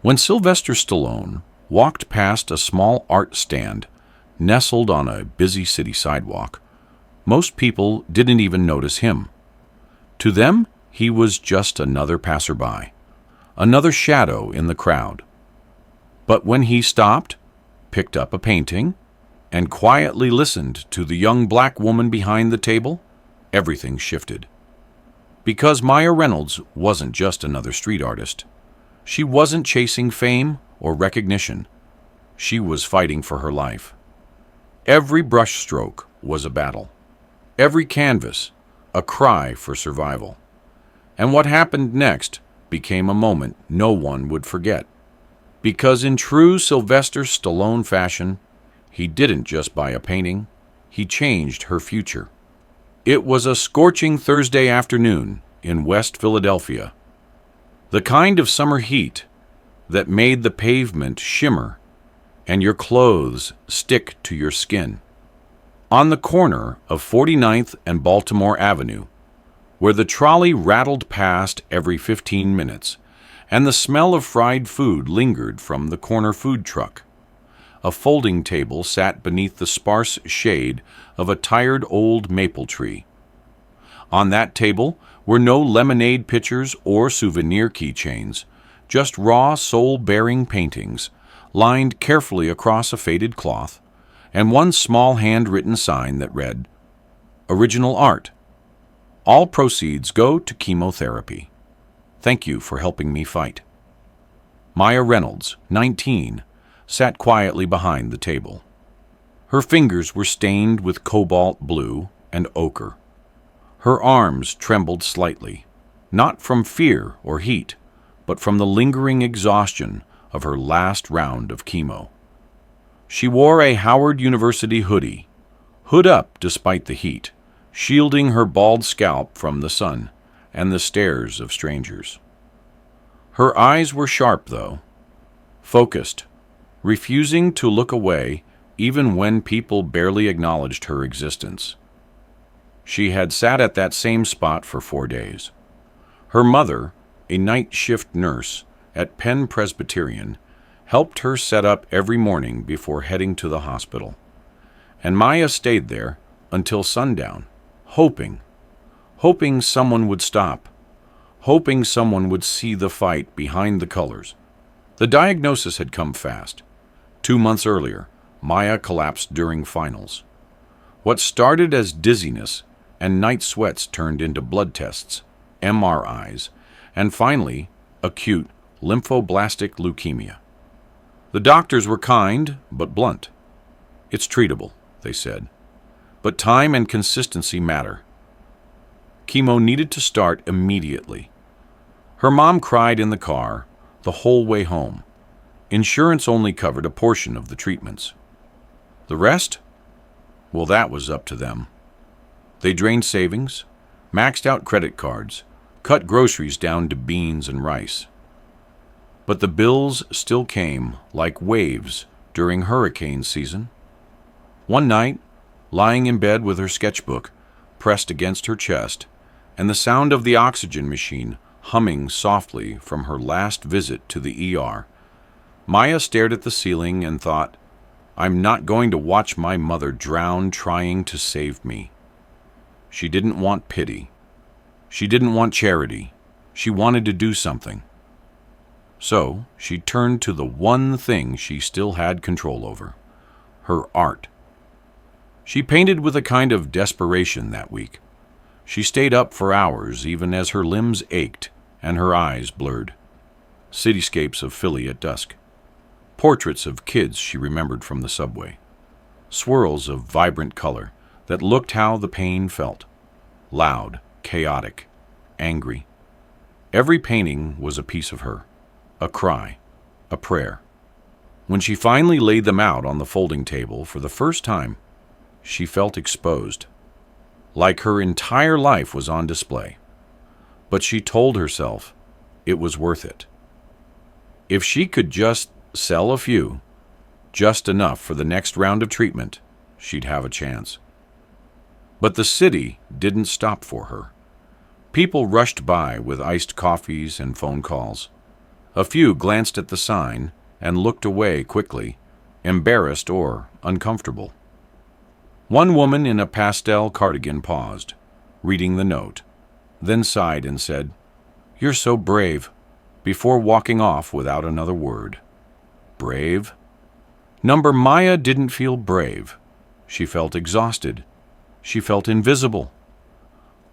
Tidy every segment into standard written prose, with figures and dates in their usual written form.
When Sylvester Stallone walked past a small art stand nestled on a busy city sidewalk, most people didn't even notice him. To them, he was just another passerby, another shadow in the crowd. But when he stopped, picked up a painting, and quietly listened to the young black woman behind the table, everything shifted. Because Maya Reynolds wasn't just another street artist. She wasn't chasing fame or recognition. She was fighting for her life. Every brushstroke was a battle. Every canvas, a cry for survival. And what happened next became a moment no one would forget. Because in true Sylvester Stallone fashion, he didn't just buy a painting, he changed her future. It was a scorching Thursday afternoon in West Philadelphia. The kind of summer heat that made the pavement shimmer and your clothes stick to your skin. On the corner of 49th and Baltimore Avenue, where the trolley rattled past every 15 minutes, and the smell of fried food lingered from the corner food truck, a folding table sat beneath the sparse shade of a tired old maple tree. On that table were no lemonade pitchers or souvenir keychains, just raw, soul-bearing paintings, lined carefully across a faded cloth, and one small handwritten sign that read, "Original Art. All proceeds go to chemotherapy. Thank you for helping me fight." Maya Reynolds, 19, sat quietly behind the table. Her fingers were stained with cobalt blue and ochre. Her arms trembled slightly, not from fear or heat, but from the lingering exhaustion of her last round of chemo. She wore a Howard University hoodie, hood up despite the heat, shielding her bald scalp from the sun and the stares of strangers. Her eyes were sharp, though, focused, refusing to look away even when people barely acknowledged her existence. She had sat at that same spot for 4 days. Her mother, a night shift nurse at Penn Presbyterian, helped her set up every morning before heading to the hospital. And Maya stayed there until sundown, hoping someone would stop, hoping someone would see the fight behind the colors. The diagnosis had come fast. 2 months earlier, Maya collapsed during finals. What started as dizziness and night sweats turned into blood tests, MRIs, and finally, acute lymphoblastic leukemia. The doctors were kind but blunt. "It's treatable," they said, "but time and consistency matter." Chemo needed to start immediately. Her mom cried in the car the whole way home. Insurance only covered a portion of the treatments. The rest? Well, that was up to them. They drained savings, maxed out credit cards, cut groceries down to beans and rice. But the bills still came like waves during hurricane season. One night, lying in bed with her sketchbook pressed against her chest and the sound of the oxygen machine humming softly from her last visit to the ER, Maya stared at the ceiling and thought, "I'm not going to watch my mother drown trying to save me." She didn't want pity. She didn't want charity. She wanted to do something. So she turned to the one thing she still had control over, her art. She painted with a kind of desperation that week. She stayed up for hours even as her limbs ached and her eyes blurred. Cityscapes of Philly at dusk. Portraits of kids she remembered from the subway. Swirls of vibrant color that looked how the pain felt. Loud, chaotic, angry. Every painting was a piece of her, a cry, a prayer. When she finally laid them out on the folding table for the first time, she felt exposed, like her entire life was on display. But she told herself it was worth it. If she could just sell a few, just enough for the next round of treatment, she'd have a chance. But the city didn't stop for her. People rushed by with iced coffees and phone calls. A few glanced at the sign and looked away quickly, embarrassed or uncomfortable. One woman in a pastel cardigan paused, reading the note, then sighed and said, "You're so brave," before walking off without another word. Brave? Number Maya didn't feel brave. She felt exhausted. She felt invisible.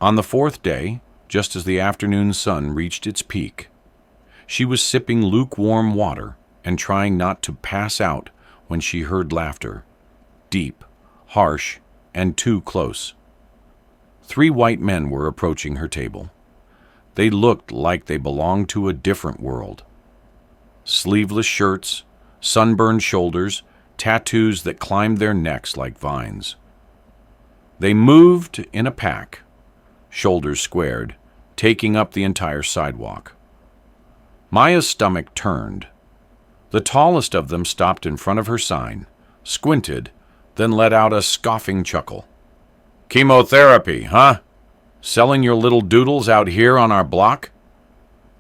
On the fourth day, just as the afternoon sun reached its peak, she was sipping lukewarm water and trying not to pass out when she heard laughter, deep, harsh, and too close. 3 white men were approaching her table. They looked like they belonged to a different world. Sleeveless shirts, sunburned shoulders, tattoos that climbed their necks like vines. They moved in a pack, shoulders squared, taking up the entire sidewalk. Maya's stomach turned. The tallest of them stopped in front of her sign, squinted, then let out a scoffing chuckle. "Chemotherapy, huh? Selling your little doodles out here on our block?"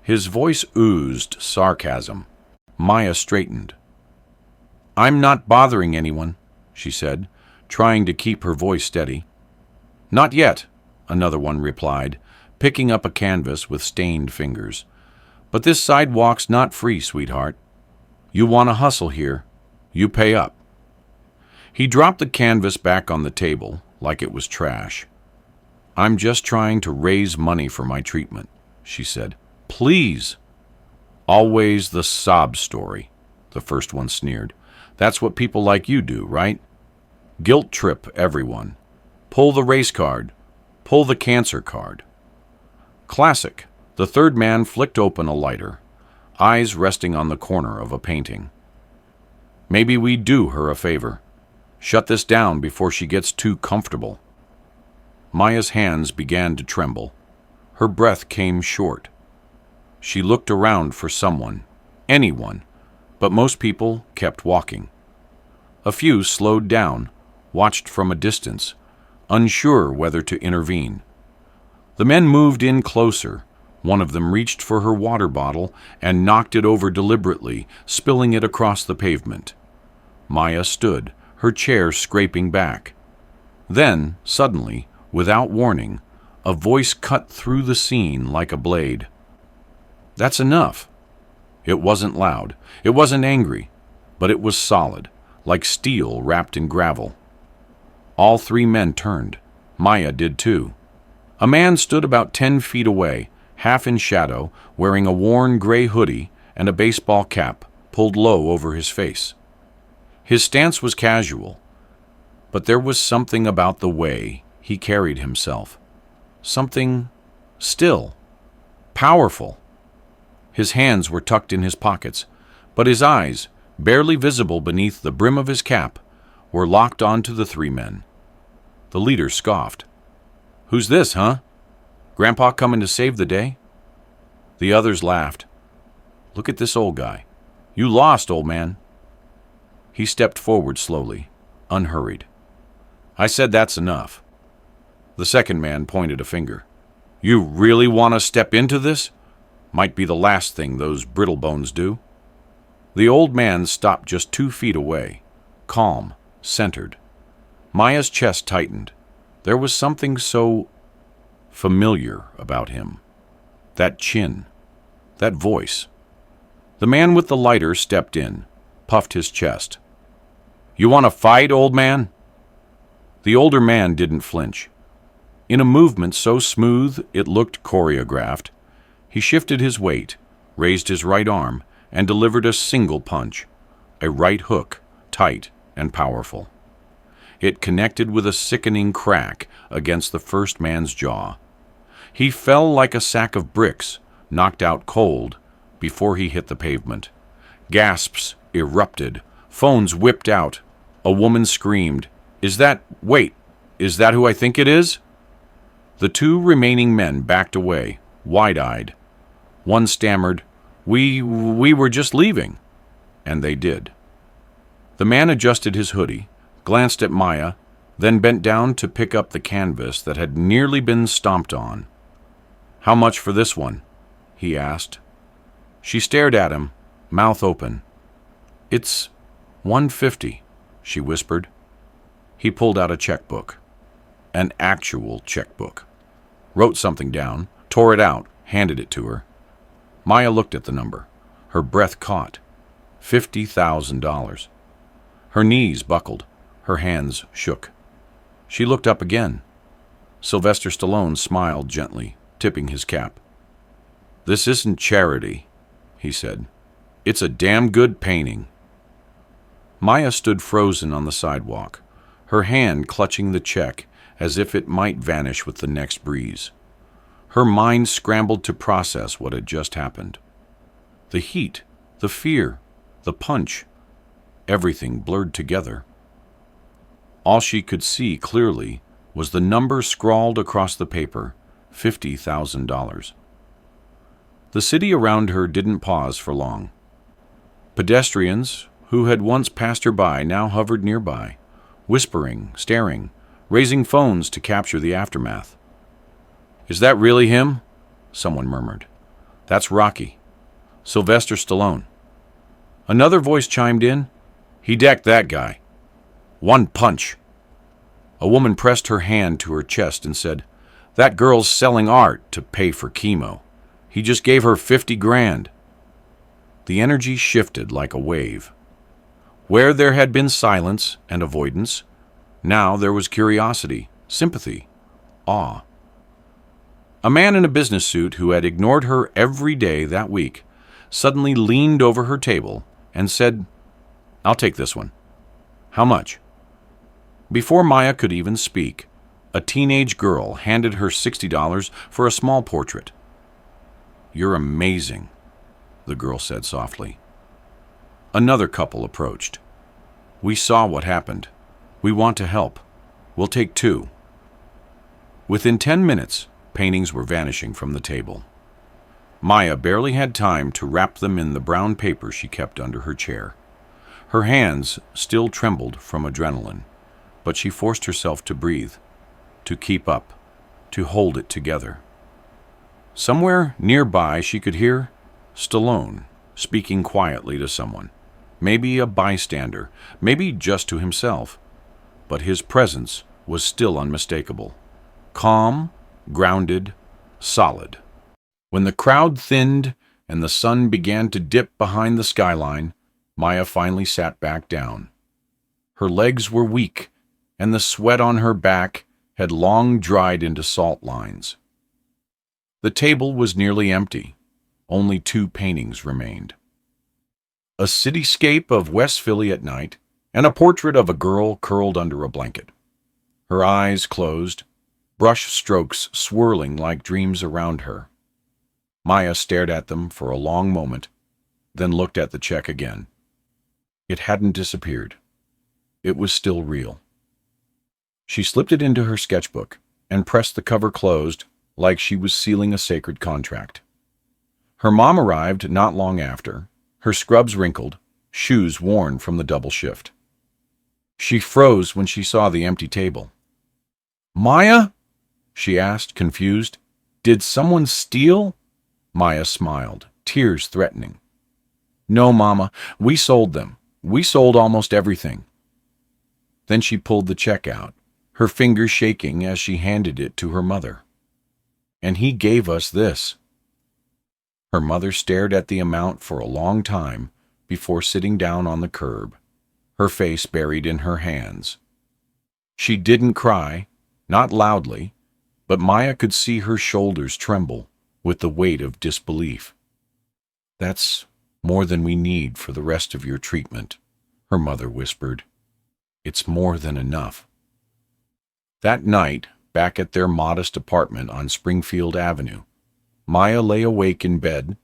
His voice oozed sarcasm. Maya straightened. "I'm not bothering anyone," she said, trying to keep her voice steady. "Not yet," another one replied, picking up a canvas with stained fingers. "But this sidewalk's not free, sweetheart. You want to hustle here. You pay up." He dropped the canvas back on the table like it was trash. "I'm just trying to raise money for my treatment," she said. "Please." "Always the sob story," the first one sneered. "That's what people like you do, right? Guilt trip everyone. Pull the race card. Pull the cancer card." "Classic." The third man flicked open a lighter, eyes resting on the corner of a painting. "Maybe we do her a favor. Shut this down before she gets too comfortable." Maya's hands began to tremble. Her breath came short. She looked around for someone, anyone, but most people kept walking. A few slowed down, watched from a distance, unsure whether to intervene. The men moved in closer. One of them reached for her water bottle and knocked it over deliberately, spilling it across the pavement. Maya stood, her chair scraping back. Then, suddenly, without warning, a voice cut through the scene like a blade. "That's enough." It wasn't loud. It wasn't angry. But it was solid, like steel wrapped in gravel. All 3 men turned. Maya did too. A man stood about 10 feet away, half in shadow, wearing a worn gray hoodie and a baseball cap pulled low over his face. His stance was casual, but there was something about the way he carried himself. Something still, powerful. His hands were tucked in his pockets, but his eyes, barely visible beneath the brim of his cap, were locked onto the 3 men. The leader scoffed. "Who's this, huh? Grandpa coming to save the day?" The others laughed. "Look at this old guy. You lost, old man." He stepped forward slowly, unhurried. "I said that's enough." The second man pointed a finger. "You really want to step into this? Might be the last thing those brittle bones do." The old man stopped just 2 feet away, calm, centered. Maya's chest tightened. There was something so familiar about him. That chin, that voice. The man with the lighter stepped in, puffed his chest. "You want to fight, old man?" The older man didn't flinch. In a movement so smooth it looked choreographed, he shifted his weight, raised his right arm, and delivered a single punch, a right hook, tight and powerful. It connected with a sickening crack against the first man's jaw. He fell like a sack of bricks, knocked out cold, before he hit the pavement. Gasps erupted. Phones whipped out. A woman screamed, Wait, is that who I think it is?" The 2 remaining men backed away, wide-eyed. One stammered, We were just leaving." And they did. The man adjusted his hoodie, glanced at Maya, then bent down to pick up the canvas that had nearly been stomped on. "How much for this one?" he asked. She stared at him, mouth open. "It's $150, she whispered. He pulled out a checkbook. An actual checkbook. Wrote something down, tore it out, handed it to her. Maya looked at the number. Her breath caught. $50,000. Her knees buckled. Her hands shook. She looked up again. Sylvester Stallone smiled gently, tipping his cap. "This isn't charity," he said. "It's a damn good painting." Maya stood frozen on the sidewalk, her hand clutching the check as if it might vanish with the next breeze. Her mind scrambled to process what had just happened. The heat, the fear, the punch, everything blurred together. All she could see clearly was the number scrawled across the paper, $50,000. The city around her didn't pause for long. Pedestrians who had once passed her by now hovered nearby, whispering, staring, raising phones to capture the aftermath. "Is that really him?" someone murmured. "That's Rocky. Sylvester Stallone." Another voice chimed in. "He decked that guy. One punch." A woman pressed her hand to her chest and said, "That girl's selling art to pay for chemo. He just gave her 50 grand. The energy shifted like a wave. Where there had been silence and avoidance, now there was curiosity, sympathy, awe. A man in a business suit who had ignored her every day that week suddenly leaned over her table and said, "I'll take this one. How much?" Before Maya could even speak, a teenage girl handed her $60 for a small portrait. "You're amazing," the girl said softly. Another couple approached. "We saw what happened. We want to help. We'll take 2. Within 10 minutes, paintings were vanishing from the table. Maya barely had time to wrap them in the brown paper she kept under her chair. Her hands still trembled from adrenaline, but she forced herself to breathe, to keep up, to hold it together. Somewhere nearby she could hear Stallone speaking quietly to someone, maybe a bystander, maybe just to himself, but his presence was still unmistakable. Calm, grounded, solid. When the crowd thinned and the sun began to dip behind the skyline, Maya finally sat back down. Her legs were weak, and the sweat on her back had long dried into salt lines. The table was nearly empty. Only 2 paintings remained. A cityscape of West Philly at night, and a portrait of a girl curled under a blanket. Her eyes closed, brush strokes swirling like dreams around her. Maya stared at them for a long moment, then looked at the check again. It hadn't disappeared. It was still real. She slipped it into her sketchbook and pressed the cover closed like she was sealing a sacred contract. Her mom arrived not long after, her scrubs wrinkled, shoes worn from the double shift. She froze when she saw the empty table. "Maya?" she asked, confused. "Did someone steal?" Maya smiled, tears threatening. "No, Mama, we sold them. We sold almost everything." Then she pulled the check out, her fingers shaking as she handed it to her mother. "And he gave us this." Her mother stared at the amount for a long time before sitting down on the curb, her face buried in her hands. She didn't cry, not loudly, but Maya could see her shoulders tremble with the weight of disbelief. "That's more than we need for the rest of your treatment," her mother whispered. "It's more than enough." That night, back at their modest apartment on Springfield Avenue, Maya lay awake in bed,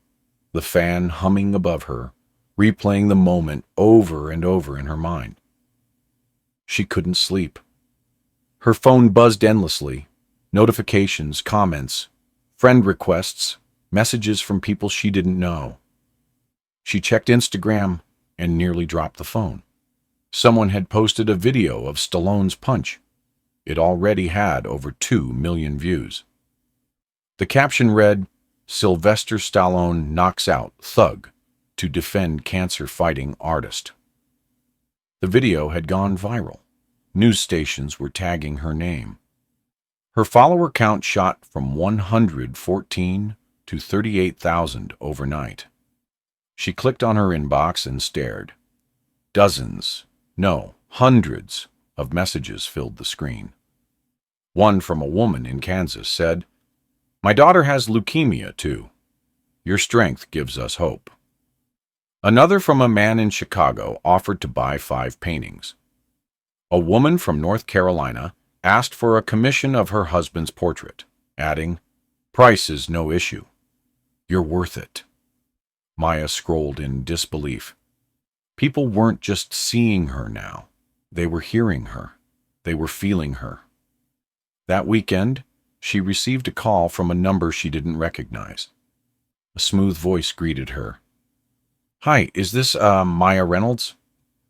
the fan humming above her, replaying the moment over and over in her mind. She couldn't sleep. Her phone buzzed endlessly, notifications, comments, friend requests, messages from people she didn't know. She checked Instagram and nearly dropped the phone. Someone had posted a video of Stallone's punch. It already had over 2 million views. The caption read, Sylvester Stallone knocks out thug to defend cancer-fighting artist. The video had gone viral. News stations were tagging her name. Her follower count shot from 114 to 38,000 overnight. She clicked on her inbox and stared. Dozens, no, hundreds of messages filled the screen. One from a woman in Kansas said, "My daughter has leukemia too. Your strength gives us hope." Another from a man in Chicago offered to buy 5 paintings. A woman from North Carolina asked for a commission of her husband's portrait, adding, "Price is no issue. You're worth it." Maya scrolled in disbelief. People weren't just seeing her now. They were hearing her. They were feeling her. That weekend, she received a call from a number she didn't recognize. A smooth voice greeted her. "Hi, is this Maya Reynolds?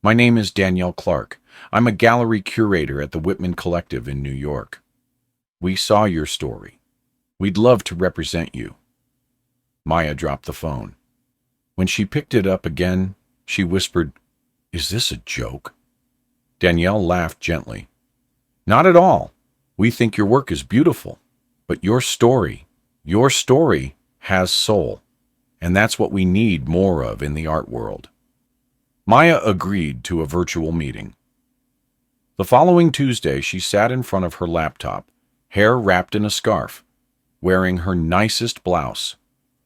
My name is Danielle Clark. I'm a gallery curator at the Whitman Collective in New York. We saw your story. We'd love to represent you." Maya dropped the phone. When she picked it up again, she whispered, "Is this a joke?" Danielle laughed gently. "Not at all. We think your work is beautiful, but your story has soul, and that's what we need more of in the art world." Maya agreed to a virtual meeting. The following Tuesday, she sat in front of her laptop, hair wrapped in a scarf, wearing her nicest blouse,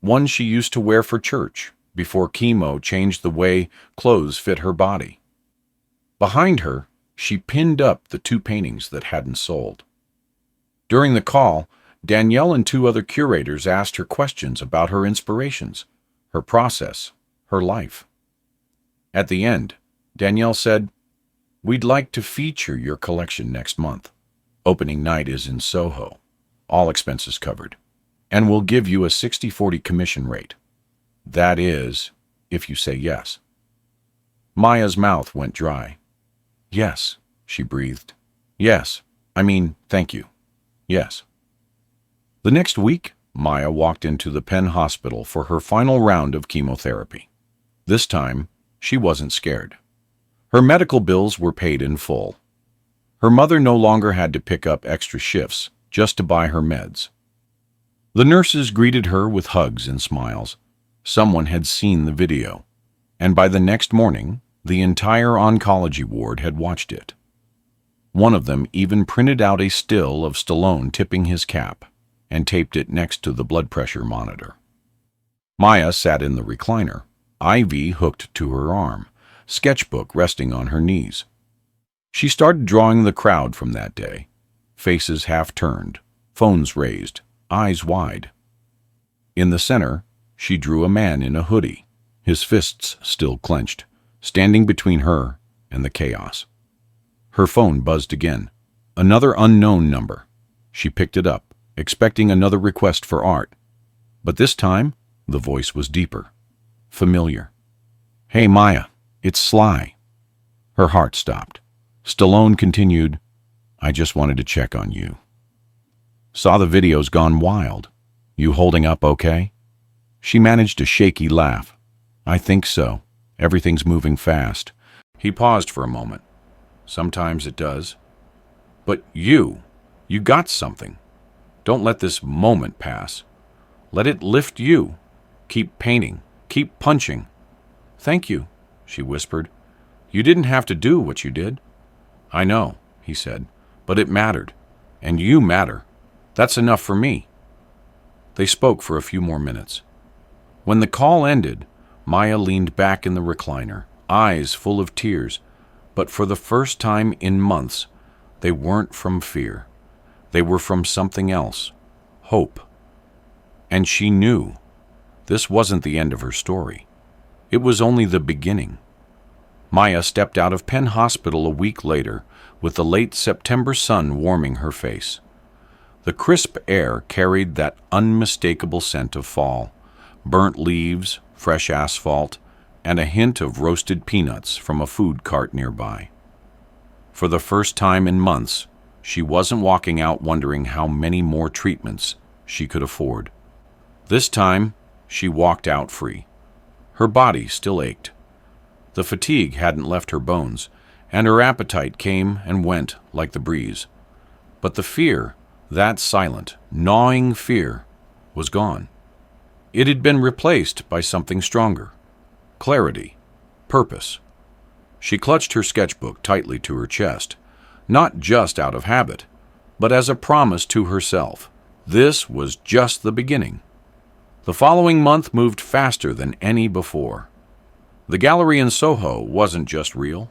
one she used to wear for church before chemo changed the way clothes fit her body. Behind her, she pinned up the 2 paintings that hadn't sold. During the call, Danielle and 2 other curators asked her questions about her inspirations, her process, her life. At the end, Danielle said, "We'd like to feature your collection next month. Opening night is in Soho, all expenses covered, and we'll give you a 60-40 commission rate. That is, if you say yes." Maya's mouth went dry. "Yes," she breathed. "Yes, thank you. Yes." The next week, Maya walked into the Penn Hospital for her final round of chemotherapy. This time, she wasn't scared. Her medical bills were paid in full. Her mother no longer had to pick up extra shifts just to buy her meds. The nurses greeted her with hugs and smiles. Someone had seen the video, and by the next morning, the entire oncology ward had watched it. One of them even printed out a still of Stallone tipping his cap and taped it next to the blood pressure monitor. Maya sat in the recliner, IV hooked to her arm, sketchbook resting on her knees. She started drawing the crowd from that day, faces half turned, phones raised, eyes wide. In the center, she drew a man in a hoodie, his fists still clenched, standing between her and the chaos. Her phone buzzed again. Another unknown number. She picked it up, expecting another request for art. But this time, the voice was deeper, familiar. "Hey, Maya, it's Sly." Her heart stopped. Stallone continued, "I just wanted to check on you. Saw the videos gone wild. You holding up okay?" She managed a shaky laugh. "I think so. Everything's moving fast." He paused for a moment. "Sometimes it does. But you got something. Don't let this moment pass. Let it lift you. Keep painting. Keep punching." "Thank you," she whispered. "You didn't have to do what you did." "I know," he said, "but it mattered. And you matter. That's enough for me." They spoke for a few more minutes. When the call ended, Maya leaned back in the recliner, eyes full of tears. But for the first time in months, they weren't from fear. They were from something else, hope. And she knew this wasn't the end of her story. It was only the beginning. Maya stepped out of Penn Hospital a week later with the late September sun warming her face. The crisp air carried that unmistakable scent of fall, burnt leaves, fresh asphalt, and a hint of roasted peanuts from a food cart nearby. For the first time in months, she wasn't walking out wondering how many more treatments she could afford. This time, she walked out free. Her body still ached. The fatigue hadn't left her bones, and her appetite came and went like the breeze. But the fear, that silent, gnawing fear, was gone. It had been replaced by something stronger: clarity, purpose. She clutched her sketchbook tightly to her chest, not just out of habit, but as a promise to herself. This was just the beginning. The following month moved faster than any before. The gallery in Soho wasn't just real,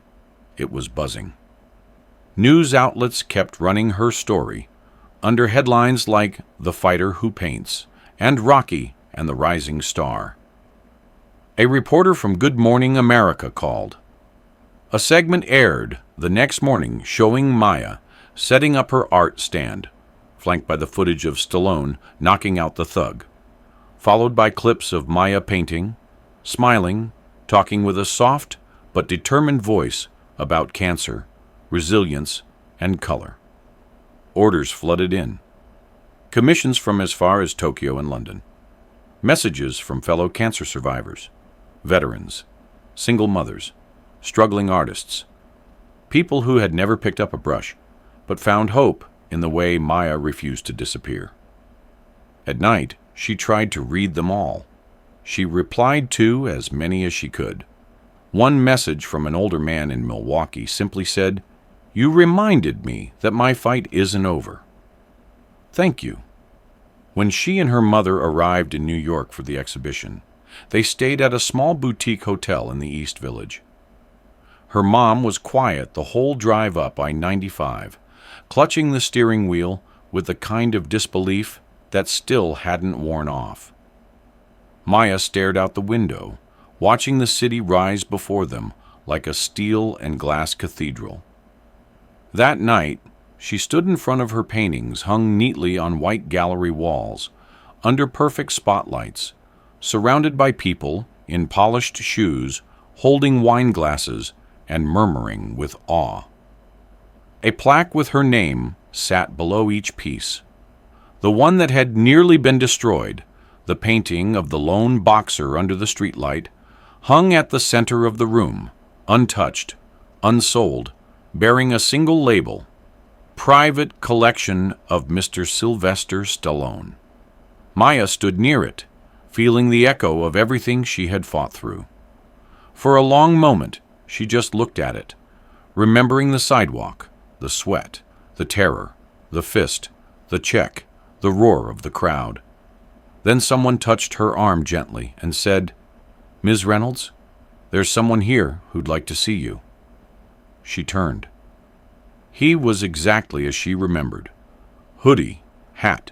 it was buzzing. News outlets kept running her story, under headlines like "The Fighter Who Paints" and "Rocky and the Rising Star." A reporter from Good Morning America called. A segment aired the next morning showing Maya setting up her art stand, flanked by the footage of Stallone knocking out the thug, followed by clips of Maya painting, smiling, talking with a soft but determined voice about cancer, resilience, and color. Orders flooded in. Commissions from as far as Tokyo and London. Messages from fellow cancer survivors, veterans, single mothers, struggling artists, people who had never picked up a brush, but found hope in the way Maya refused to disappear. At night, she tried to read them all. She replied to as many as she could. One message from an older man in Milwaukee simply said, "You reminded me that my fight isn't over. Thank you." When she and her mother arrived in New York for the exhibition, they stayed at a small boutique hotel in the East Village. Her mom was quiet the whole drive up I-95, clutching the steering wheel with the kind of disbelief that still hadn't worn off. Maya stared out the window, watching the city rise before them like a steel and glass cathedral. That night, she stood in front of her paintings hung neatly on white gallery walls, under perfect spotlights, surrounded by people in polished shoes, holding wine glasses and murmuring with awe. A plaque with her name sat below each piece. The one that had nearly been destroyed, the painting of the lone boxer under the streetlight, hung at the center of the room, untouched, unsold, bearing a single label: "Private Collection of Mr. Sylvester Stallone." Maya stood near it, feeling the echo of everything she had fought through. For a long moment, she just looked at it, remembering the sidewalk, the sweat, the terror, the fist, the check, the roar of the crowd. Then someone touched her arm gently and said, "Ms. Reynolds, there's someone here who'd like to see you." She turned. He was exactly as she remembered. Hoodie, hat,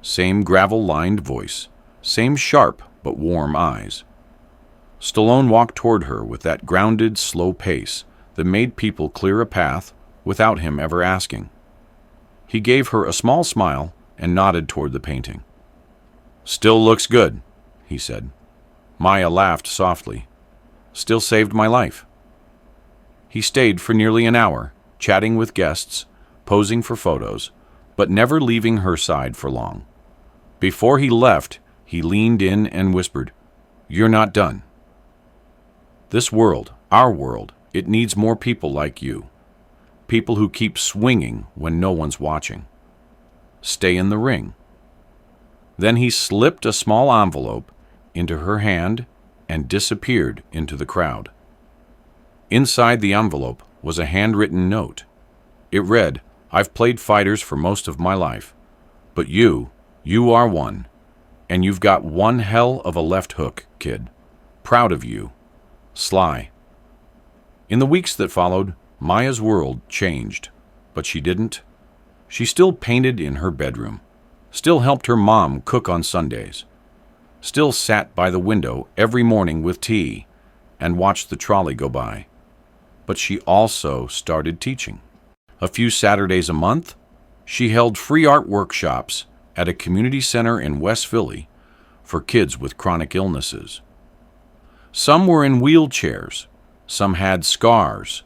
same gravel-lined voice, same sharp but warm eyes. Stallone walked toward her with that grounded, slow pace that made people clear a path without him ever asking. He gave her a small smile and nodded toward the painting. "Still looks good," he said. Maya laughed softly. "Still saved my life." He stayed for nearly an hour, chatting with guests, posing for photos, but never leaving her side for long. Before he left, he leaned in and whispered, "You're not done. This world, our world, it needs more people like you. People who keep swinging when no one's watching. Stay in the ring." Then he slipped a small envelope into her hand and disappeared into the crowd. Inside the envelope was a handwritten note. It read, "I've played fighters for most of my life, but you are one, and you've got one hell of a left hook, kid. Proud of you. Sly." In the weeks that followed, Maya's world changed, but she didn't. She still painted in her bedroom, still helped her mom cook on Sundays, still sat by the window every morning with tea and watched the trolley go by. But she also started teaching. A few Saturdays a month, she held free art workshops at a community center in West Philly for kids with chronic illnesses. Some were in wheelchairs, some had scars,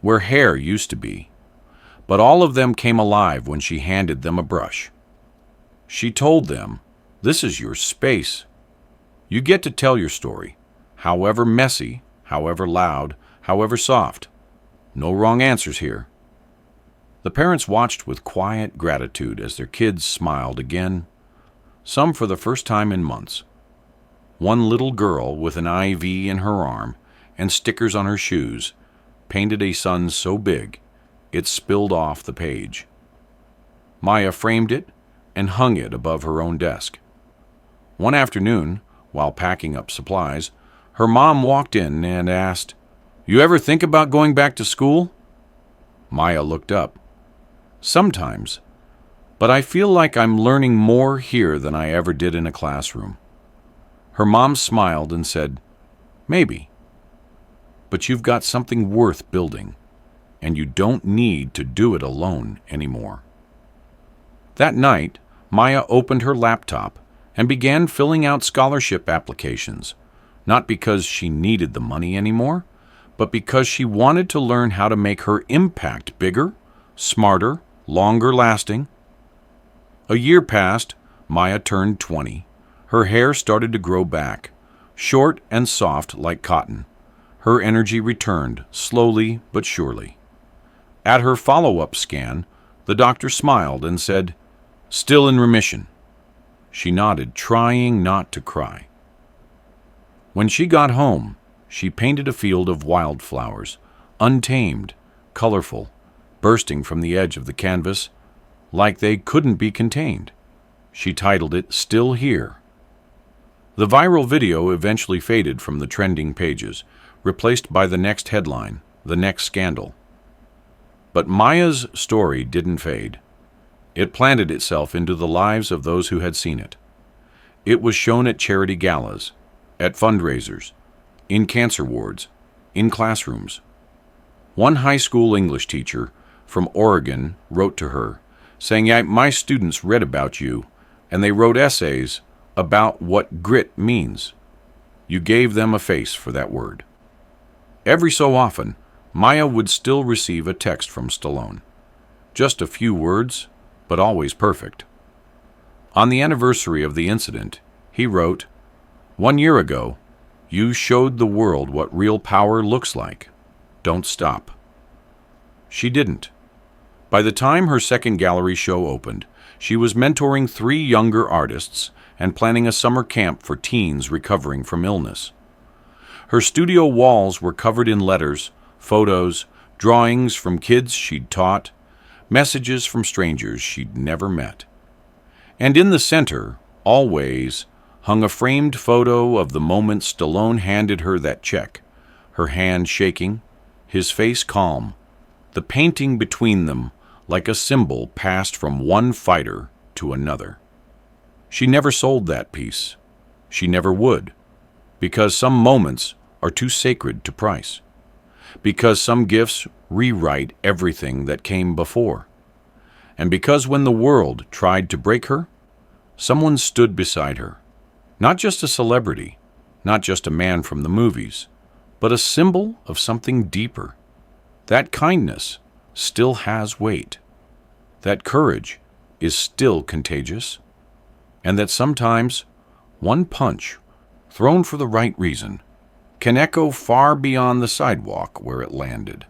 where hair used to be, but all of them came alive when she handed them a brush. She told them, This is your space. You get to tell your story, however messy, however loud, however soft. No wrong answers here. The parents watched with quiet gratitude as their kids smiled again, some for the first time in months. One little girl with an IV in her arm and stickers on her shoes painted a sun so big it spilled off the page. Maya framed it and hung it above her own desk. One afternoon, while packing up supplies, her mom walked in and asked, "You ever think about going back to school?" Maya looked up. "Sometimes, but I feel like I'm learning more here than I ever did in a classroom." Her mom smiled and said, "Maybe. But you've got something worth building, and you don't need to do it alone anymore." That night, Maya opened her laptop and began filling out scholarship applications, not because she needed the money anymore, but because she wanted to learn how to make her impact bigger, smarter, longer lasting. A year passed. Maya turned 20. Her hair started to grow back, short and soft like cotton. Her energy returned, slowly but surely. At her follow-up scan, the doctor smiled and said, "Still in remission." She nodded, trying not to cry. When she got home, she painted a field of wildflowers, untamed, colorful, bursting from the edge of the canvas, like they couldn't be contained. She titled it "Still Here." The viral video eventually faded from the trending pages, replaced by the next headline, "The Next Scandal." But Maya's story didn't fade. It planted itself into the lives of those who had seen it. It was shown at charity galas, at fundraisers, in cancer wards, in classrooms. One high school English teacher from Oregon wrote to her, saying, "My students read about you, and they wrote essays about what grit means. You gave them a face for that word." Every so often, Maya would still receive a text from Stallone. Just a few words, but always perfect. On the anniversary of the incident, he wrote, "1 year ago, you showed the world what real power looks like. Don't stop." She didn't. By the time her second gallery show opened, she was mentoring 3 younger artists and planning a summer camp for teens recovering from illness. Her studio walls were covered in letters, photos, drawings from kids she'd taught, messages from strangers she'd never met. And in the center, always, hung a framed photo of the moment Stallone handed her that check, her hand shaking, his face calm, the painting between them like a symbol passed from one fighter to another. She never sold that piece. She never would, because some moments are too sacred to price, because some gifts rewrite everything that came before, and because when the world tried to break her, someone stood beside her. Not just a celebrity, not just a man from the movies, but a symbol of something deeper. That kindness still has weight. That courage is still contagious. And that sometimes one punch, thrown for the right reason, can echo far beyond the sidewalk where it landed.